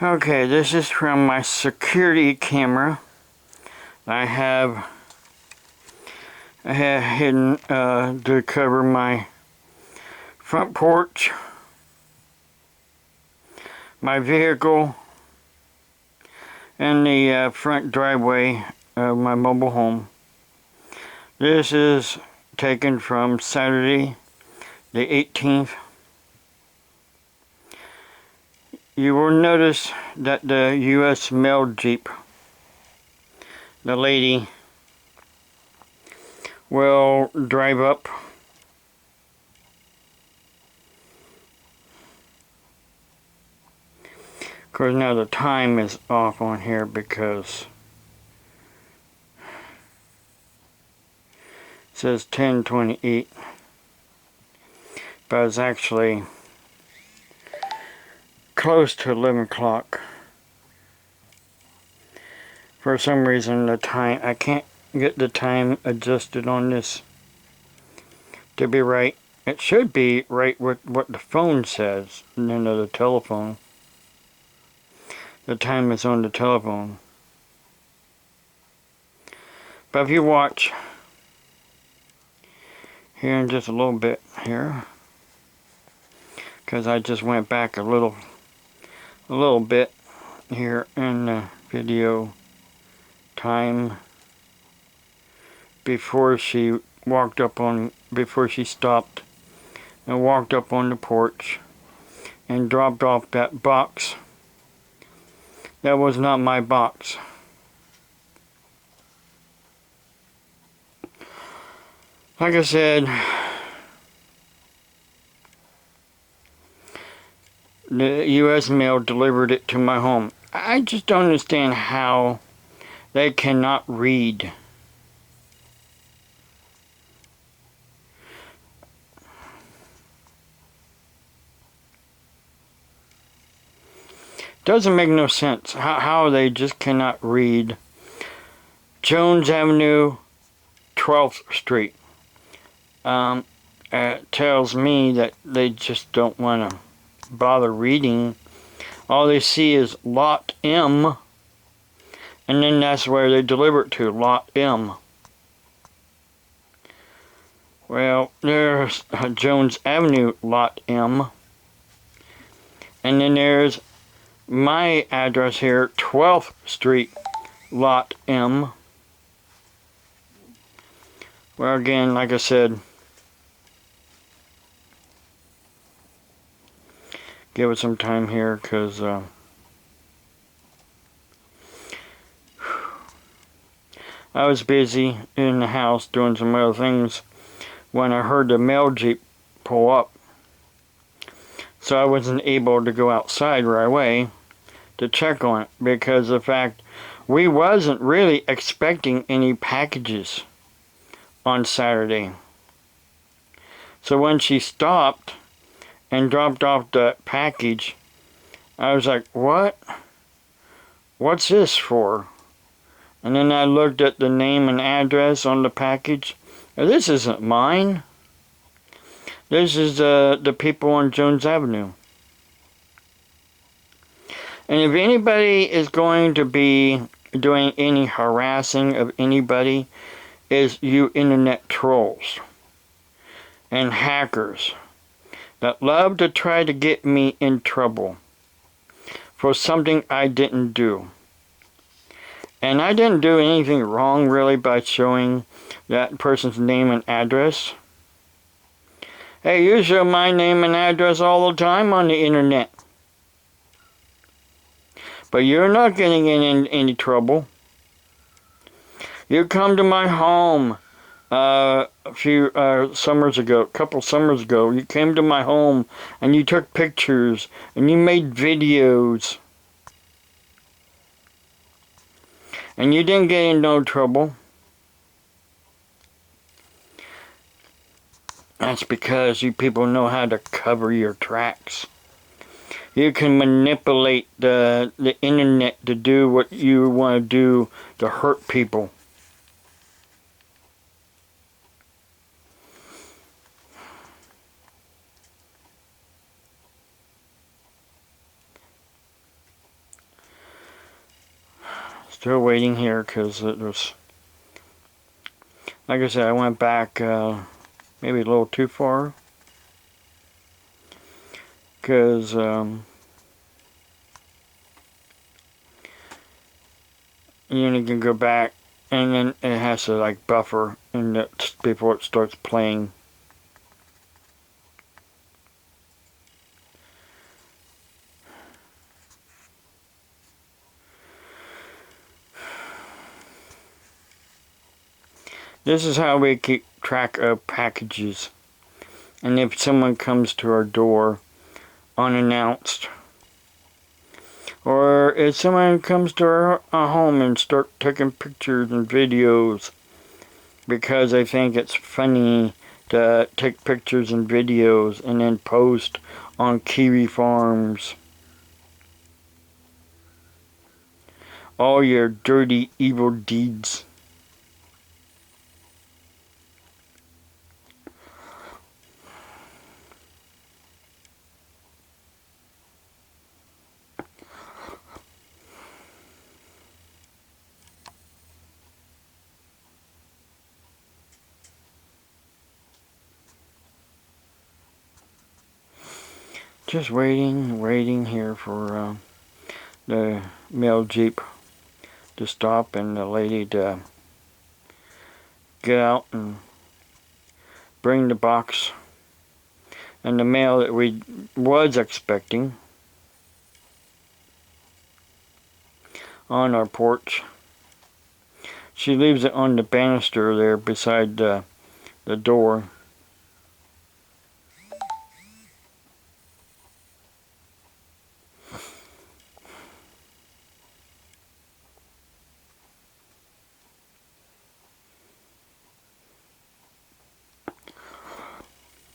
Okay, this is from my security camera. I have hidden to cover my front porch, my vehicle, and the front driveway of my mobile home. This is taken from Saturday the 18th. You will notice that the US mail Jeep, the lady, will drive up of course now the time is off on here because it says 10:28, but it's actually close to 11 o'clock. For some reason the time, I can't get the time adjusted on this to be right. It should be right with what the phone says, and then the telephone. The time is on the telephone. But if you watch here in just a little bit here, because I just went back a little bit here in the video time before she stopped and walked up on the porch and dropped off that box. That was not my box. Like I said, the US mail delivered it to my home. I just don't understand how they cannot read. Doesn't make no sense how they just cannot read Jones Avenue, 12th Street. It tells me that they just don't want to bother reading. All they see is Lot M, and then that's where they deliver it to, Lot M. Well, there's Jones Avenue, Lot M, and then there's my address here, 12th Street, Lot M. Well, again, like I said, give it some time here, because I was busy in the house doing some other things when I heard the mail Jeep pull up. So I wasn't able to go outside right away to check on it, because of the fact we wasn't really expecting any packages on Saturday. So when she stopped and dropped off the package, I was like, what? What's this for? And then I looked at the name and address on the package. Now, this isn't mine. This is the people on Jones Avenue. And if anybody is going to be doing any harassing of anybody, is you internet trolls and hackers that love to try to get me in trouble for something I didn't do. And I didn't do anything wrong really by showing that person's name and address. Hey, you show my name and address all the time on the internet. But you're not getting in any trouble. You come to my home a couple summers ago, you came to my home and you took pictures and you made videos. And you didn't get in no trouble. That's because you people know how to cover your tracks. You can manipulate the internet to do what you want to do to hurt people. Still waiting here because it was, like I said, I went back maybe a little too far. Because you can go back and then it has to like buffer and before it starts playing. This is how we keep track of packages. And if someone comes to our door unannounced, or if someone comes to our home and start taking pictures and videos because they think it's funny to take pictures and videos and then post on kiwi farms, all your dirty evil deeds. Just waiting here for the mail jeep to stop and the lady to get out and bring the box and the mail that we was expecting on our porch. She leaves it on the banister there beside the door.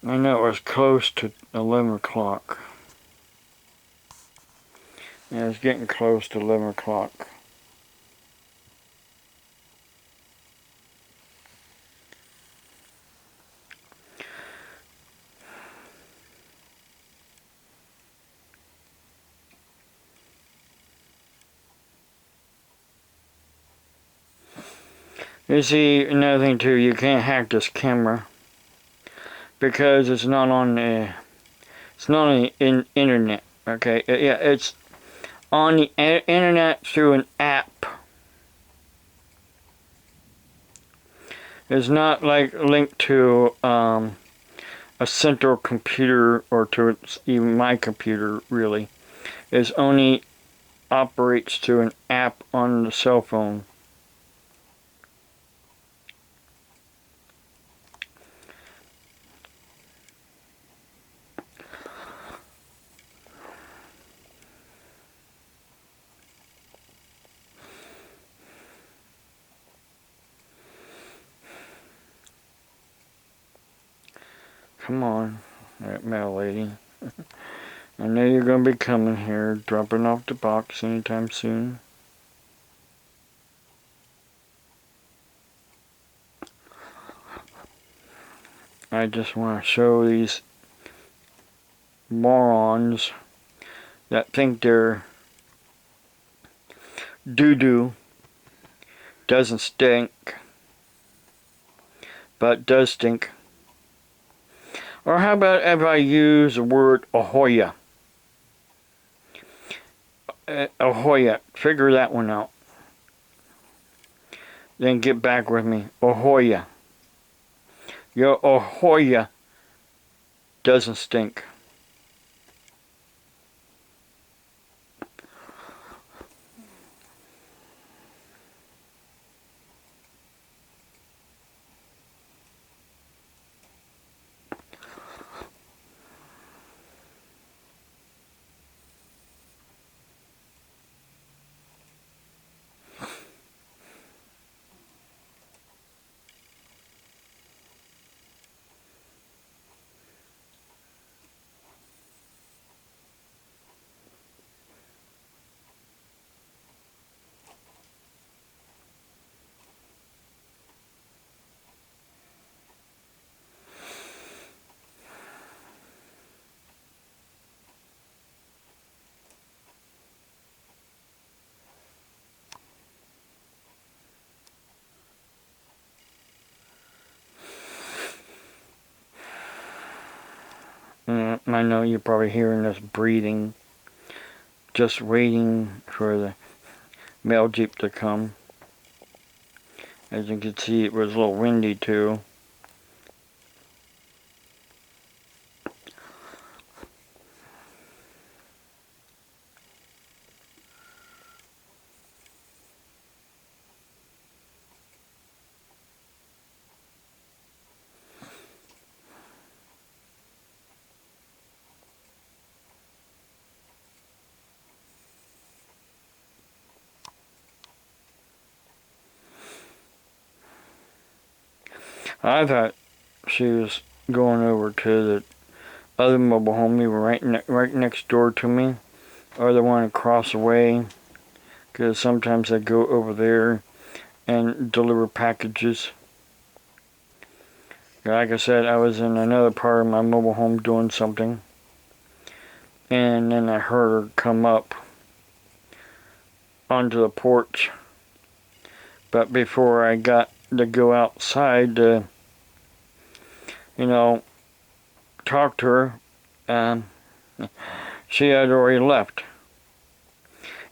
I know it was close to 11 o'clock. Yeah, it was getting close to 11 o'clock. You see, another thing too, you can't hack this camera because it's not on the internet. Okay, yeah, it's on the internet through an app. It's not like linked to a central computer or to even my computer really. It only operates through an app on the cell phone. Come on, that mail lady. I know you're going to be coming here, dropping off the box anytime soon. I just want to show these morons that think their doo-doo doesn't stink, but does stink. Or how about if I use the word ahoya? Ahoya, figure that one out. Then get back with me. Ahoya. Your ahoya doesn't stink. I know you're probably hearing this breathing, just waiting for the mail jeep to come. As you can see, it was a little windy too. I thought she was going over to the other mobile home, even right next door to me, or the one across the way, because sometimes I go over there and deliver packages. Like I said, I was in another part of my mobile home doing something, and then I heard her come up onto the porch. But before I got to go outside to, talk to her, she had already left.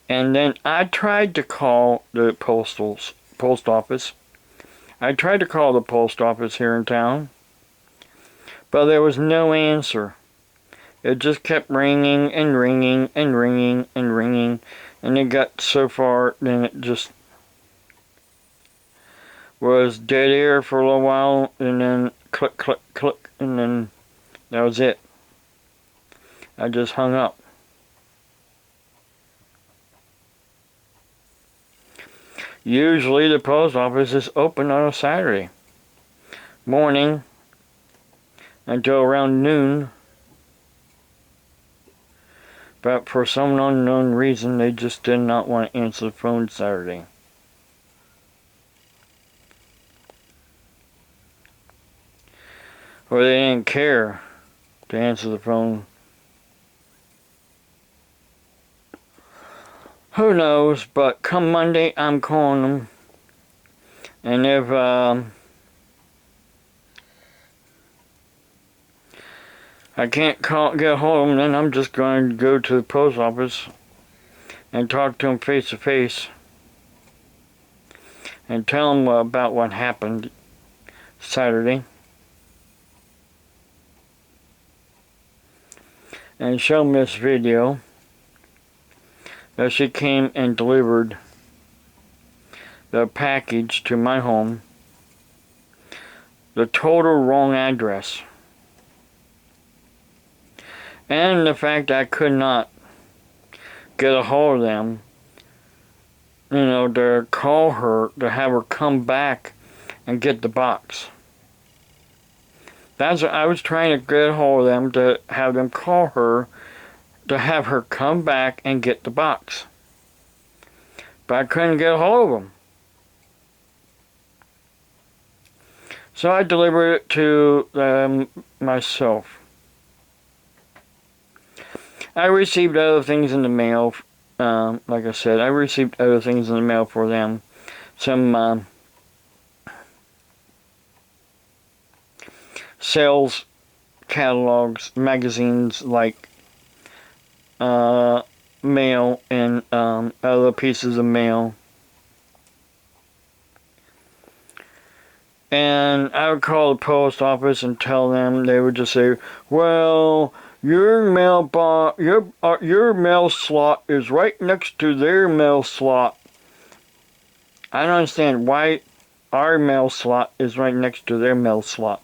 And then I tried to call the post office. I tried to call the post office here in town, but there was no answer. It just kept ringing and ringing and ringing and ringing, and it got so far, then it just was dead air for a little while, and then click, click, click, and then that was it. I just hung up. Usually the post office is open on a Saturday morning until around noon, but for some unknown reason they just did not want to answer the phone Saturday. Or they didn't care to answer the phone. Who knows, but come Monday, I'm calling them. And if I can't get a hold of them, then I'm just going to go to the post office and talk to them face to face and tell them about what happened Saturday. And show them this video that she came and delivered the package to my home, the total wrong address, and the fact I could not get a hold of them, to call her, to have her come back and get the box. That's what I was trying to get a hold of them, to have them call her, to have her come back and get the box. But I couldn't get a hold of them. So I delivered it to them myself. I received other things in the mail. Like I said, I received other things in the mail for them. Some sales catalogs, magazines, like mail and other pieces of mail. And I would call the post office and tell them. They would just say, "Well, your your mail slot is right next to their mail slot." I don't understand why our mail slot is right next to their mail slot.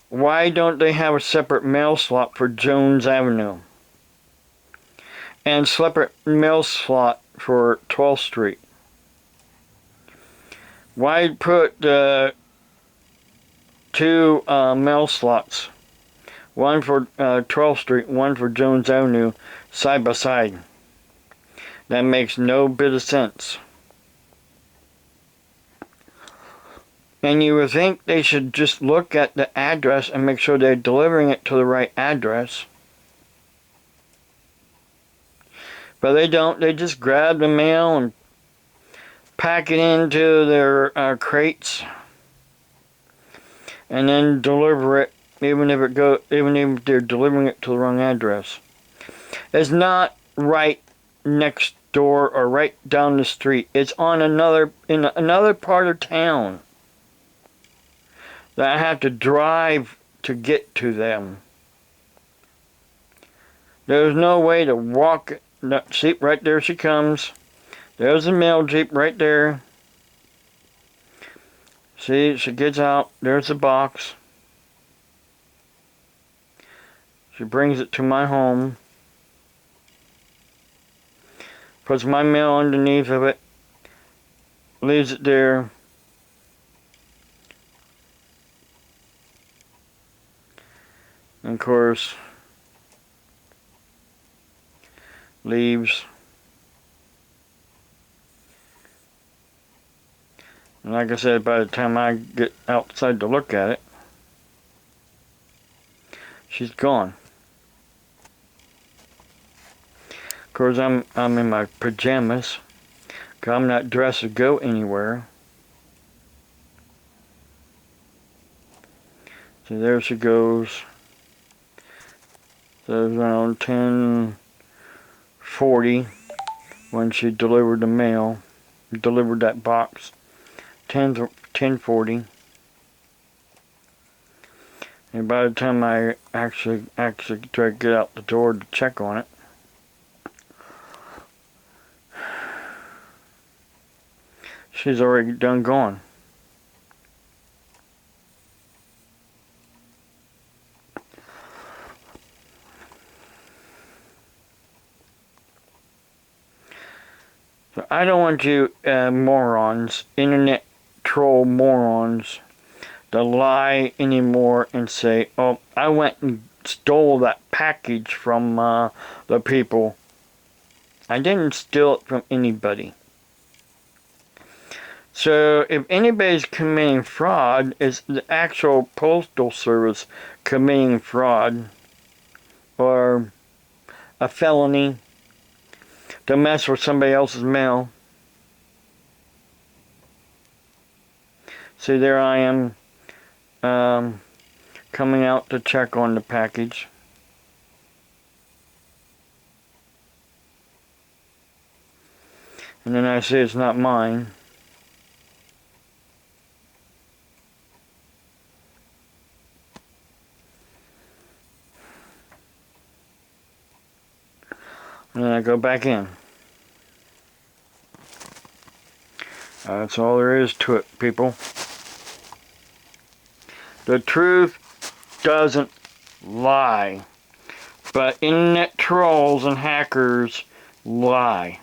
Why don't they have a separate mail slot for Jones Avenue? And separate mail slot for 12th Street? Why put two mail slots? One for 12th Street, one for Jones Avenue, side by side. That makes no bit of sense. And you would think they should just look at the address and make sure they're delivering it to the right address. But they don't. They just grab the mail and pack it into their crates and then deliver it even if they're delivering it to the wrong address. It's not right next door or right down the street. It's in another part of town that I have to drive to get to them. There's no way to walk. No, see, right there she comes. There's the mail Jeep right there. See, she gets out. There's the box. She brings it to my home. Puts my mail underneath of it. Leaves it there. And of course, leaves. And like I said, by the time I get outside to look at it, she's gone. Of course, I'm in my pajamas, 'cause I'm not dressed to go anywhere. So there she goes. So it was around 10:40 when she delivered the mail, delivered that box. 10:40. And by the time I actually tried to get out the door to check on it, she's already done gone. So I don't want you morons, internet troll morons, to lie anymore and say, oh, I went and stole that package from the people. I didn't steal it from anybody. So if anybody's committing fraud, it's the actual Postal Service committing fraud or a felony to mess with somebody else's mail. See, there I am coming out to check on the package. And then I say it's not mine. And then I go back in. That's all there is to it, people. The truth doesn't lie. But internet trolls and hackers lie.